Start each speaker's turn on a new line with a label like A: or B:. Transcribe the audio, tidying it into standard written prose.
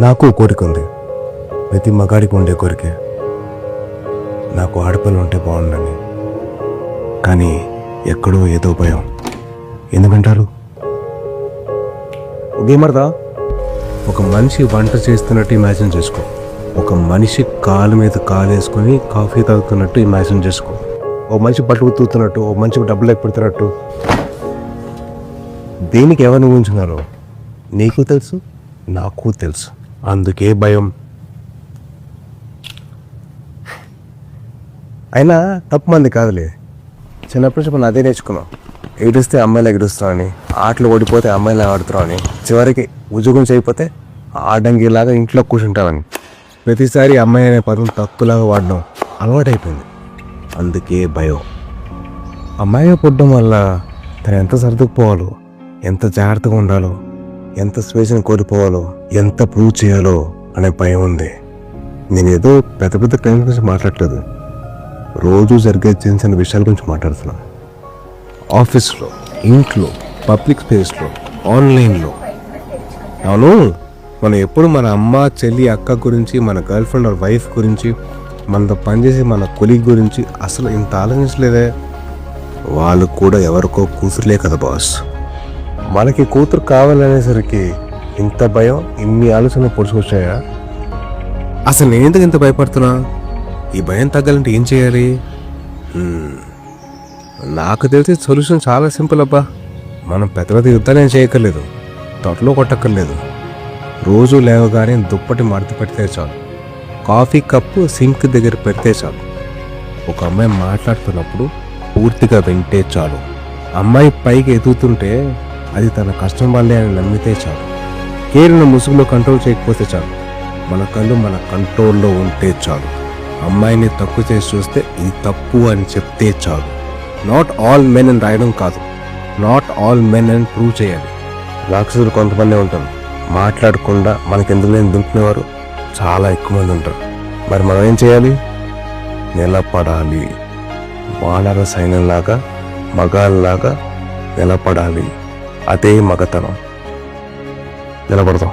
A: నాకు కోరిక ఉంది, ప్రతి మగాడికి ఉండే కోరికే, నాకు ఆడపిల్ల ఉంటే బాగుండని. కానీ ఎక్కడో ఏదో భయం. ఎందుకంటారు? గేమర్దా, ఒక మనిషి వంట చేస్తున్నట్టు ఇమాజిన్ చేసుకో. ఒక మనిషి కాలు మీద కాలు వేసుకొని కాఫీ తాగుతున్నట్టు ఇమాజిన్ చేసుకో. ఓ మనిషి బట్టలు ఉతుకుతున్నట్టు, ఓ మనిషికి డబ్బులు ఎక్కడుతున్నట్టు. దేనికి ఎవరిని ఊహించున్నారో నీకు తెలుసు, నాకు తెలుసు. అందుకే భయం. అయినా తప్పు మంది కాదులే. చిన్నప్పటి నుంచి మనం అదే నేర్చుకున్నాం. ఎగిరిస్తే అమ్మాయిలు ఎగిరిస్తామని, ఆటలు ఓడిపోతే అమ్మాయిలు ఆడుతున్నామని, చివరికి ఉద్యోగం చేయకపోతే ఆడంగిలాగా ఇంట్లో కూర్చుంటామని. ప్రతిసారి అమ్మాయి అనే పదం తక్కువలాగా వాడడం అలవాటైపోయింది. అందుకే భయం. అమ్మాయిగా పుట్టడం వల్ల తను ఎంత సర్దుకుపోవాలో, ఎంత జాగ్రత్తగా ఉండాలో, ఎంత స్వేచ్ఛను కోల్పోవాలో, ఎంత ప్రూవ్ చేయాలో అనే భయం ఉంది. నేను ఏదో పెద్ద పెద్ద క్రైమ్ గురించి మాట్లాడలేదు, రోజు జరిగే చిన్న చిన్న విషయాల గురించి మాట్లాడుతున్నాను. ఆఫీస్లో, ఇంట్లో, పబ్లిక్ స్పేస్లో, ఆన్లైన్లో. అవును, మనం ఎప్పుడు మన అమ్మ, చెల్లి, అక్క గురించి, మన గర్ల్ ఫ్రెండ్ ఆర్ వైఫ్ గురించి, మనతో పనిచేసి మన కొలీగ్ గురించి అసలు ఇంత ఆలోచించలేదే. వాళ్ళు కూడా ఎవరికో కూతురులే కదా బాస్. మనకి కూతురు కావాలనేసరికి ఇంత భయం, ఇన్ని ఆలోచనలు పొడుచుకొచ్చాయా? అసలు నేను ఎందుకు ఇంత భయపడుతున్నా? ఈ భయం తగ్గాలంటే ఏం చేయాలి? నాకు తెలిసి సొల్యూషన్ చాలా సింపుల్ అబ్బా. మనం పెద్ద పెద్ద యుద్ధాలు ఏం చేయక్కర్లేదు, తొట్టలో కొట్టక్కర్లేదు. రోజు లేవగానే దుప్పటి మడత పెడితే చాలు, కాఫీ కప్పు సింక్ దగ్గర పెడితే చాలు, ఒక అమ్మాయి మాట్లాడుతున్నప్పుడు పూర్తిగా వింటే చాలు, అమ్మాయి పైకి ఎదుగుతుంటే అది తన కష్టం వల్లే అని నమ్మితే చాలు, కేరిన ముసుగులో కంట్రోల్ చేయకపోతే చాలు, మన కళ్ళు మన కంట్రోల్లో ఉంటే చాలు, అమ్మాయిని తక్కువ చేసి చూస్తే ఇది తప్పు అని చెప్తే చాలు. నాట్ ఆల్ మెన్ అని రాయడం కాదు, నాట్ ఆల్ మెన్ అని ప్రూవ్ చేయాలి. రాక్షసులు కొంతమంది ఉంటారు, మాట్లాడకుండా మనకెందుకు లేని దుంకునేవారు చాలా ఎక్కువ మంది ఉంటారు. మరి మనం ఏం చేయాలి? నిలబడాలి. వానర సైన్యంలాగా, మగాళ్ళలాగా నిలబడాలి. అదే మగతనం. నిలబడతాం.